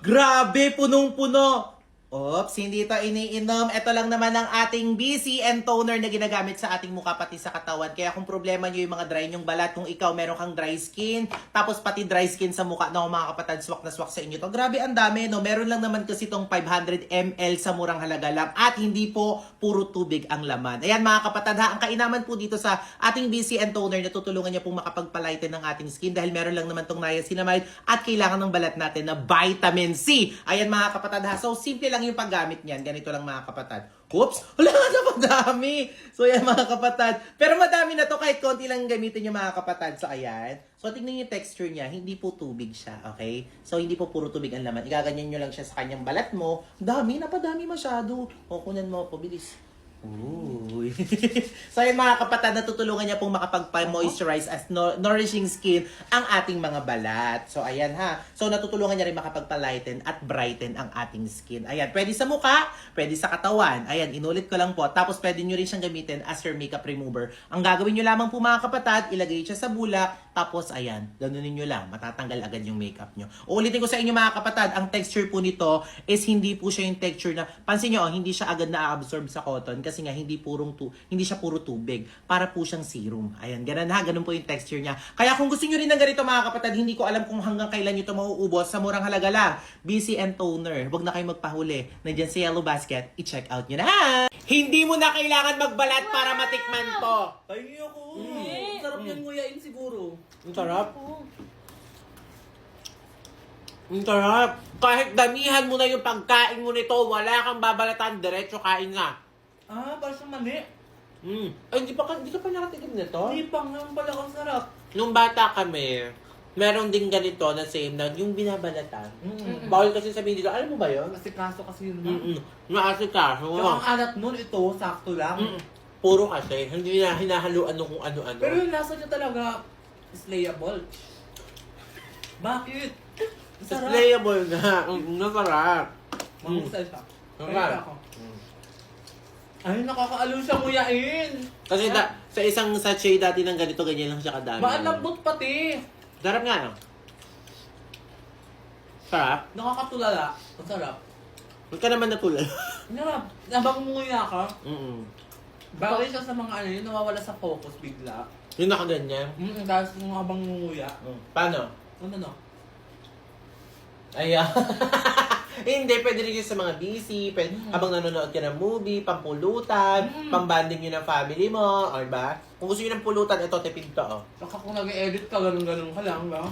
Grabe, punong-puno. Oops, hindi ito iniinom. Ito lang naman ang ating BC and toner na ginagamit sa ating mukha pati sa katawan. Kaya kung problema nyo yung mga dry nyong balat, kung ikaw meron kang dry skin, tapos pati dry skin sa mukha na mga kapatid, swak na swak sa inyo to. Grabe, ang dami, no? Meron lang naman kasi itong 500 ml sa murang halaga lang at hindi po puro tubig ang laman. Ayan mga kapatid ha, ang kainaman po dito sa ating BC and toner na tutulungan niya pong makapagpalighten ng ating skin dahil meron lang naman itong niacinamide at kailangan ng balat natin na vitamin C. Ayan mga kapatid ha, so simple lang yung paggamit niyan. Ganito lang mga kapatid. Oops! Wala nga na madami! So yan mga kapatid. Pero madami na to kahit konti lang gamitin yung mga kapatid. So ayan. So tingnan yung texture niya. Hindi po tubig siya. Okay? So hindi po puro tubig ang laman. Igaganyan nyo lang siya sa kanyang balat mo. Dami, napadami masyado. O kunan mo po. Bilis. Ooh. So ayun mga kapatid, natutulungan niya pong makapag-moisturize as nourishing skin ang ating mga balat. So ayan ha. So natutulungan niya rin makapagpalighten at brighten ang ating skin. Ayan, pwede sa mukha, pwede sa katawan. Ayan, inulit ko lang po. Tapos pwede nyo rin siyang gamitin as your makeup remover. Ang gagawin nyo lamang po mga kapatid, ilagay siya sa bulak. Tapos ayan, ganunin nyo lang. Matatanggal agad yung makeup nyo. Uulitin ko sa inyo mga kapatid, ang texture po nito is hindi po siya yung texture na, pansin nyo, hindi siya agad na-absorb sa cotton kasi nga hindi siya puro tubig. Para po siyang serum. Ayan, ganun ha, ganun po yung texture niya. Kaya kung gusto nyo rin ng ganito mga kapatid, hindi ko alam kung hanggang kailan nyo ito mauubos sa murang halaga lang. BC and toner. Huwag na kayo magpahuli. Nandiyan sa yellow basket, i-check out nyo na ha. Hindi mo na kailangan magbalat para matikman to. Ay, ako. Ang sarap yan nguyain siguro. Ang sarap. Ang sarap. Kahit damihan mo na yung pagkain mo nito, wala kang babalatan, diretso kain nga. Ah, parang siyang mali. Ay, hindi ka pa nakatikim nito? Hindi pa nga pala ang sarap. Nung bata kami, meron din ganito na same na yung binabalatan. Bawal kasi sabihin dito, alam mo ba yun? Kasi kaso kasi yun. Naasikaso. Yung ang alat nun, ito, sakto lang. Puro kasi, hindi na hinahaluan ng kung ano-ano. Pero yung lasa niya talaga, slayable. Bakit? Ang sarap. Slayable nga. Nasarap. Mahusay siya. Sarap. Kaya ako. Ay, nakakaalo siya nguyain. Kasi sa isang sachet dati ng ganito, ganyan lang siya kadami. Maalambot pati. Sarap nga, no? Sarap. Nakakatulala. Ang sarap. Huwag ka naman natulad. Sarap. Nabang nguya ka, Bakit? bawal siya sa mga ano yun, nawawala sa focus bigla. Yung nakaganyan. Dahil kung habang nguya. Paano? Ano? Ayan. Hindi, pwede rin yun sa mga busy, habang nanonood ka ng movie, pampulutan, pambanding yun ng family mo, o ba? Kung gusto nyo ng pulutan, ito, tipid to, oh. Saka kung nag-edit ka, ganun-ganun ka lang, ba?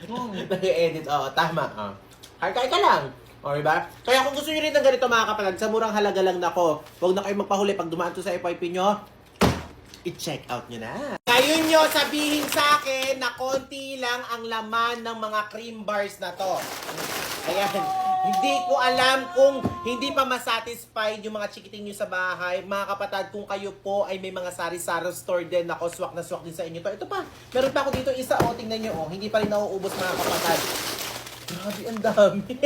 Nag-edit, tama, Kaya ka lang, o ba? Kaya kung gusto nyo rin ng ganito mga kapatid, sa murang halaga lang nako, huwag na kayo magpahuli pag dumaan to sa FYP nyo, i-check out nyo na. Ngayon nyo sabihin sa akin na konti lang ang laman ng mga cream bars na to. Ayan. Hindi ko alam kung hindi pa masatisfied yung mga chikiting nyo sa bahay. Mga kapatid, kung kayo po ay may mga sari-sari store din, ako swak na swak din sa inyo to. Ito pa, meron pa ako dito isa, tingnan nyo, hindi pa rin nauubos mga kapatid. Grabe, ang dami.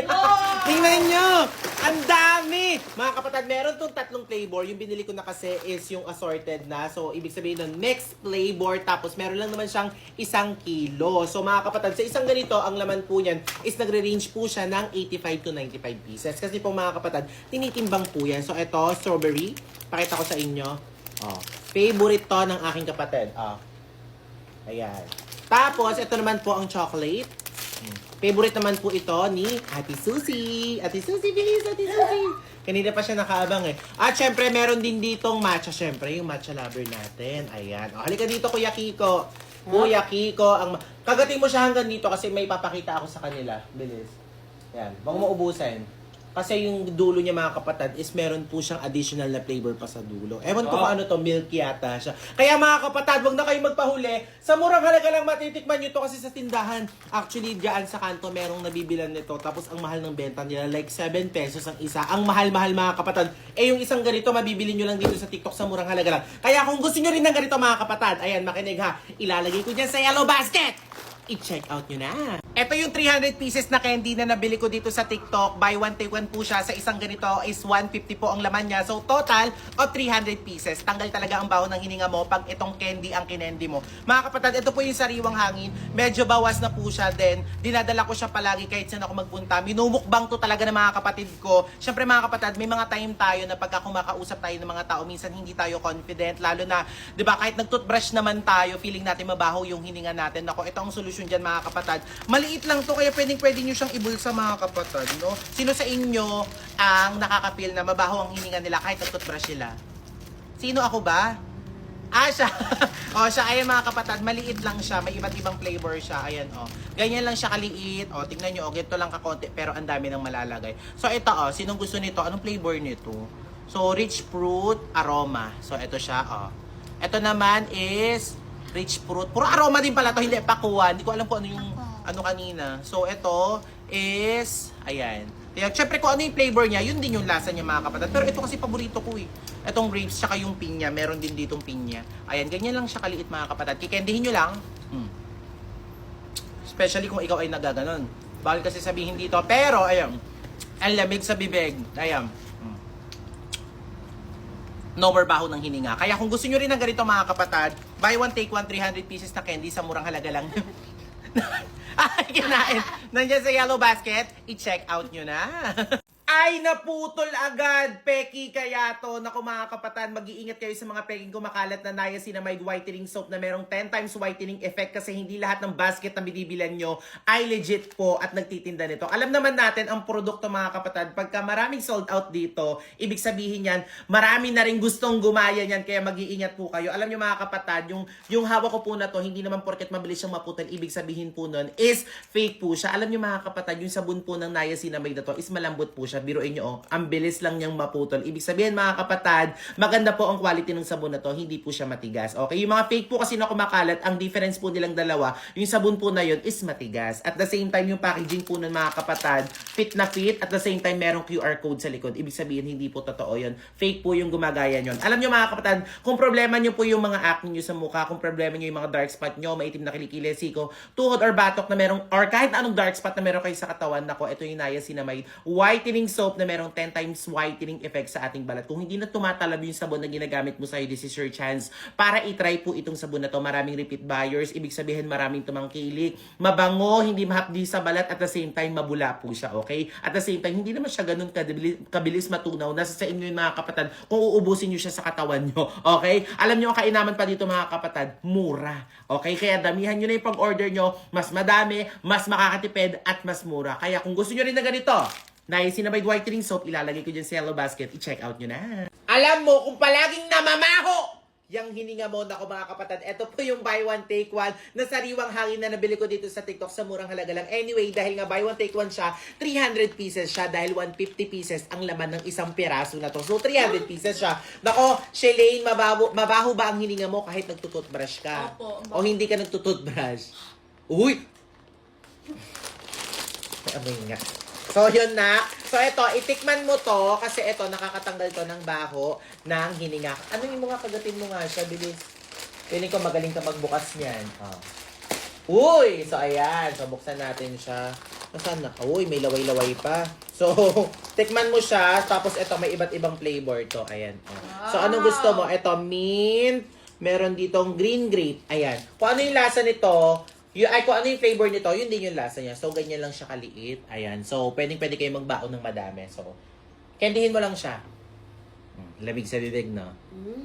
Tingnan nyo! Ang dami! Mga kapatid, meron tong 3 flavor. Yung binili ko na kasi is yung assorted na. So, ibig sabihin ng next flavor. Tapos, meron lang naman siyang 1 kilo. So, mga kapatid, sa isang ganito, ang laman po niyan is nagre-range po siya ng 85 to 95 pieces. Kasi po mga kapatid, tinitimbang po yan. So, ito, strawberry. Pakita ko sa inyo. Favorite to ng aking kapatid. Ayan. Tapos, ito naman po ang chocolate. Favorite naman po ito ni Ate Susie. Ate Susie, bilis, Ate Susie. Kanina pa siya nakaabang eh. At syempre, meron din ditong matcha. Syempre, yung matcha lover natin. Ayan. Halika dito, Kuya Kiko. Kuya Kiko. Kagating mo siya hanggang dito kasi may papakita ako sa kanila. Bilis. Yan. Huwag mo ubusin. Kasi yung dulo niya mga kapatid is meron po siyang additional na flavor pa sa dulo. Ewan ko kung ano to, milk yata siya. Kaya mga kapatid, wag na kayo magpahuli. Sa murang halaga lang matitikman nyo to kasi sa tindahan. Actually, diyan sa kanto merong nabibilan nito. Tapos ang mahal ng benta nila, like 7 pesos ang isa. Ang mahal-mahal mga kapatid. Yung isang ganito, mabibili nyo lang dito sa TikTok sa murang halaga lang. Kaya kung gusto nyo rin ng ganito mga kapatid, ayan, makinig ha. Ilalagay ko dyan sa yellow basket. i-check out nyo na. Ito yung 300 pieces na candy na nabili ko dito sa TikTok. Buy one, take one po siya. Sa isang ganito is 150 po ang laman niya. So, total of 300 pieces. Tanggal talaga ang baho ng hininga mo pag itong candy ang kinendi mo. Mga kapatid, ito po yung sariwang hangin. Medyo bawas na po siya din. Dinadala ko siya palagi kahit saan ako magpunta. Minumukbang to talaga ng mga kapatid ko. Siyempre mga kapatid, may mga time tayo na pagka kumakausap tayo ng mga tao, minsan hindi tayo confident. Lalo na, di ba, kahit nag-toothbrush naman tayo, feeling natin mabaho yung hininga natin. Nako, ito ang solusyon dyan mga kapatid. Maliit lang to, kaya pwede nyo siyang ibulsa mga kapatid, no? Sino sa inyo ang nakakapil na mabaho ang hininga nila kahit nag-toothbrush sila? Sino, ako ba? Siya. Siya, ayan mga kapatid, maliit lang siya, may iba't ibang flavor siya, ayan, ganyan lang siya kaliit, tingnan nyo, ganito lang kakonti, pero ang dami nang malalagay. So, ito, sinong gusto nito? Anong flavor nito? So, rich fruit, aroma. So, ito siya, Ito naman is rich fruit. Puro aroma din pala to, hindi pakuan. Hindi ko alam kung ano yung ano kanina. So, ito is, ayan. Siyempre, kung ano yung flavor niya, yun din yung lasa niya mga kapatid. Pero ito kasi paborito ko eh. Itong grapes, tsaka yung pinya. Meron din ditong pinya. Ayan, ganyan lang siya kaliit mga kapatid. Kikendihin nyo lang. Especially kung ikaw ay nagaganon. Bawal kasi sabihin dito. Pero, ayan. Ang lamig sa bibig. Ayan. No more baho ng hininga. Kaya kung gusto nyo rin ng ganito mga kapatid, buy one, take one, 300 pieces na candy sa murang halaga lang. Ay, kinain. Nandiyan sa yellow basket, i-check out nyo na. Ay, naputol agad. Peki kaya to. Naku mga kapatid, mag-iingat kayo sa mga peking kumakalat na niacinamide whitening soap na merong 10 times whitening effect kasi hindi lahat ng basket na binibilan nyo ay legit po at nagtitinda nito. Alam naman natin ang produkto mga kapatid, pagka maraming sold out dito, ibig sabihin yan, marami na rin gustong gumaya yan kaya mag-iingat po kayo. Alam nyo mga kapatid, yung hawak ko po na to, hindi naman porket mabilis siyang maputol, ibig sabihin po nun is fake po siya. Alam nyo mga kapatid, yung sabon po ng niacinamide na to is malambot po siya. Biruin nyo, ang bilis lang niyang maputol. Ibig sabihin mga kapatid, maganda po ang quality ng sabon na to, hindi po siya matigas. Okay, yung mga fake po kasi na kumakalat, ang difference po nilang dalawa, yung sabon po na yun is matigas. At the same time, yung packaging po ng mga kapatid, fit na fit, at the same time, merong QR code sa likod. Ibig sabihin, hindi po totoo yun. Fake po yung gumagaya nyo. Alam nyo mga kapatid, kung problema nyo po yung mga acne nyo sa mukha, kung problema nyo yung mga dark spot nyo, maitim na kilikili, siko, tuhod or batok na merong, or kahit anong dark spot na meron kayo sa katawan, nako, ito yung niacinamide whitening soap na merong 10 times whitening effect sa ating balat. Kung hindi na tumatalab yung sabon na ginagamit mo sa'yo, this is your chance para itry po itong sabon na to. Maraming repeat buyers, ibig sabihin maraming tumangkilik, mabango, hindi mahapdi sa balat, at the same time mabula po siya, okay? At the same time, hindi naman siya ganun kabilis matunaw. Nasa sa inyo yung mga kapatid kung uubusin nyo siya sa katawan nyo, okay? Alam nyo ang kainaman pa dito mga kapatid, mura, okay? Kaya damihan nyo na yung pag-order nyo, mas madami, mas makakatipid, at mas mura. Kaya kung gusto nyo rin na ganito, niacinamide whitening soap, ilalagay ko dyan sa yellow basket. I-check out nyo na. Alam mo, kung palaging namamaho yung hininga mo, nako mga kapatid, ito po yung buy one, take one na sariwang hangin na nabili ko dito sa TikTok sa murang halaga lang. Anyway, dahil nga buy one, take one siya, 300 pieces siya dahil 150 pieces ang laman ng isang piraso na to. So, 300 pieces siya. Nako, Shalane, mabaho ba ang hininga mo kahit nagtututbrush ka? Opo. O hindi ka nagtututbrush? Uy! May amoy nga. So, yun na. So, ito, itikman mo to kasi ito, nakakatanggal to ng baho ng hininga. Ano yung mga kagatin mo nga siya, bilis? Piling ko magaling ka magbukas niyan. Uy! So, ayan. So, buksan natin siya. Nasaan na? Uy, may laway-laway pa. So, tikman mo siya. Tapos, ito, may iba't ibang flavor to. Ayan. So, anong gusto mo? Ito, mint. Meron ditong green grape. Ayan. Kung ano yung lasa nito, kung ano yung flavor nito, yun din yung lasa niya. So, ganyan lang siya kaliit. Ayan. So, pwede kayo magbaon ng madami. So, candyhin mo lang siya. Lamig sa bibig, no?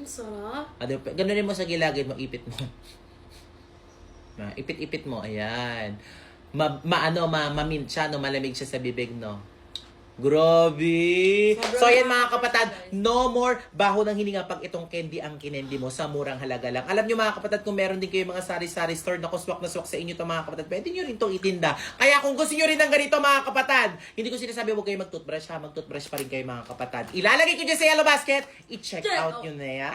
Sarap. Ganunin mo sa gilagid mo, ipit mo. Ipit-ipit mo, ayan. Ma-mint siya, no? Malamig siya sa bibig, no? Grabe! So, ayan mga kapatid, no more baho ng hininga pag itong candy ang kinendi mo sa murang halaga lang. Alam nyo mga kapatid, kung meron din kayo mga sari-sari store na kuswak na swak sa inyo to mga kapatid, pwede nyo rin itong itinda. Kaya kung gusto nyo rin ng ganito mga kapatid, hindi ko sinasabi huwag kayo mag-toothbrush ha, mag-toothbrush pa rin kayo mga kapatid. Ilalagay ko dyan sa yellow basket, i-check out yun na yan.